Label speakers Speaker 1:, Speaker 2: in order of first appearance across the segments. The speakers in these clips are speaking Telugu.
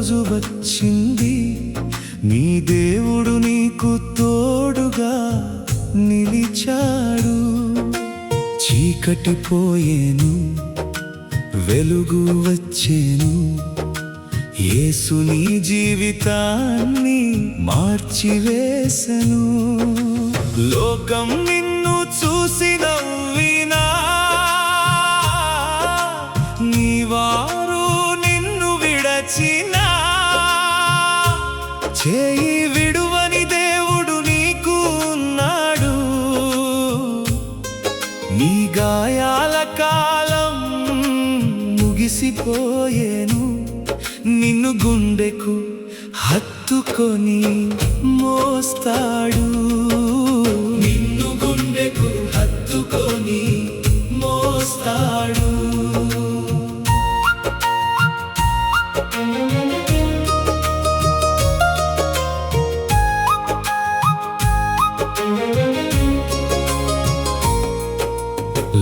Speaker 1: రోజు వచ్చింది, నీ దేవుడు నీకు తోడుగా నిలిచాడు. చీకటి పోయేను, వెలుగు వచ్చేను, యేసు నీ జీవితాన్ని మార్చివేసెను. లోకం నిన్ను చూసి నవ్వినా, నీ వారు నిన్ను విడచినా, చేయి విడువని దేవుడు నీకు ఉన్నాడు. నీ గాయాల కాలం ముగిసిపోయేను, నిన్ను గుండెకు హత్తుకొని మోస్తాడు. నిన్ను గుండెకు హత్తుకొని మోస్తాడు.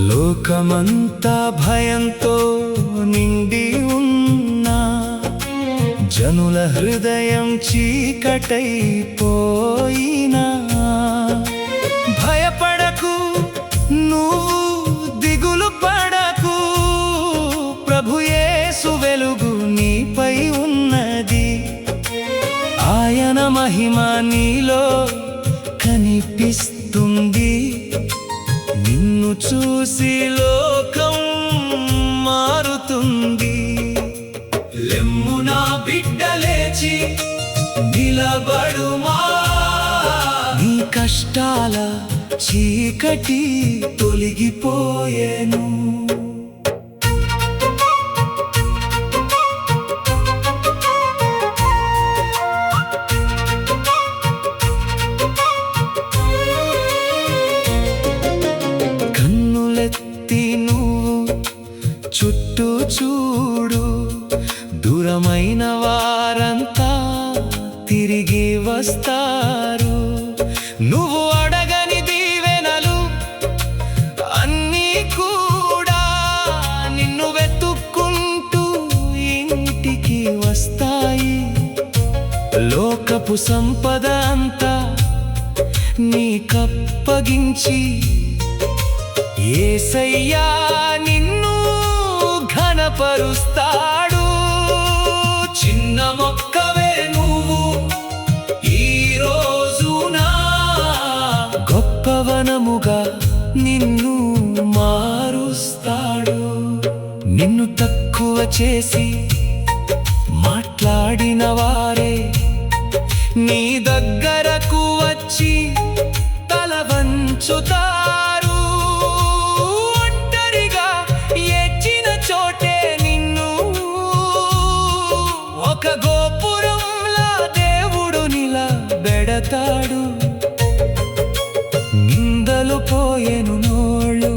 Speaker 1: లోకమంతా భయంతో నిండి ఉన్నా, జనుల హృదయం చీకటైపోయినా, భయపడకు, నువ్వు దిగులు పడకు, ప్రభు యేసు వెలుగు నీపై ఉన్నది. ఆయన మహిమ నీలో కనిపిస్తుంది. నిన్ను చూసి లోకం మారుతుంది. లెమ్ము నా బిడ్డ, లేచి నిలబడుమా, నీ కష్టాల చీకటి తొలగిపోయేను. కన్నులెత్తి నువ్వు చుట్టూ చూడు, దూరమైన వారంతా తిరిగి వస్తారు. నువ్వు అడగని దీవెనలు అన్నీ కూడా నిన్ను వెతుక్కుంటూ ఇంటికి వస్తాయి. లోకపు సంపద అంతా నీకప్పగించి, యేసయ్యా నిన్ను ఘనపరుస్తాడు. చిన్న మొక్కవే నువ్వు ఈ రోజున గొప్పవనముగా నిన్ను మారుస్తాడు. నిన్ను తక్కువ చేసి మాట్లాడిన వారే నీ దగ్గరకు వచ్చి తల వంచుతారు. ఒంటరిగా ఏడ్చిన చోటే నిన్ను ఒక గోపురంలా దేవుడు నిలబెడతాడు. నిందలు పోయెను, నోళ్ళు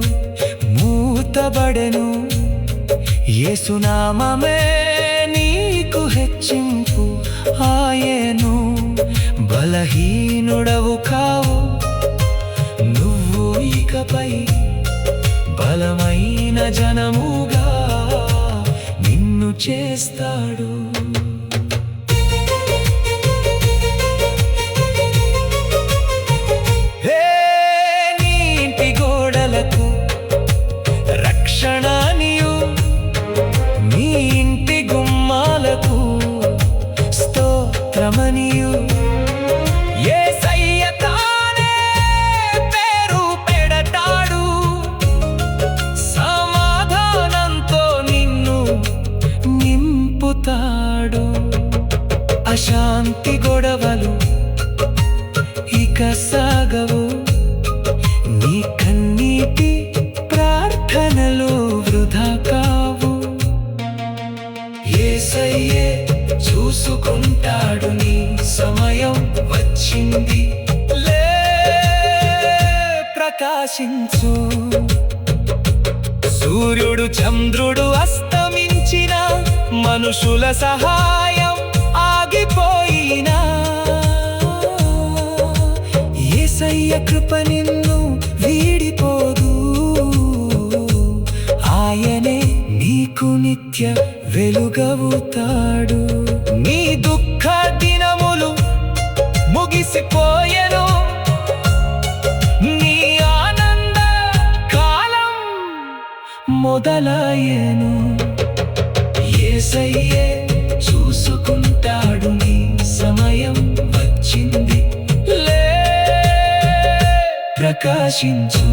Speaker 1: మూతబడెను, యేసునామమే నీకు హెచ్చింపు ఆయెను. బలహీనుడవు కావు, నువ్వు ఇకపై బలమైన జనముగా నిన్ను చేస్తాడు. నీ ఇంటి గోడలకు రక్షణనియు, నీ ఇంటి గుమ్మాలకు స్తోత్రమనియు, యేసయ్య తానే పేరు పెడతాడు. సమాధానంతో నిన్ను నింపుతాడు. అశాంతి గొడవలు ఇక సాగవు, నీ కన్నీటి ప్రార్థనలు వృధా కావు. యేసయ్యే చూసుకుంటాడు, నీ సమయం వచ్చింది. లే ప్రకాశించు, సూర్యుడు చంద్రుడు అస్తమించిన, మనుషుల సహాయం ఆగిపోయినా, యేసయ్య కృప నిన్ను వీడిపోదు. ఆయనే నీకు నిత్య వెలుగవుతాడు. నీ మొదలయ్యేను. యేసయ్యే చూసుకుంటాడు, నీ సమయం వచ్చింది, లే ప్రకాశించు.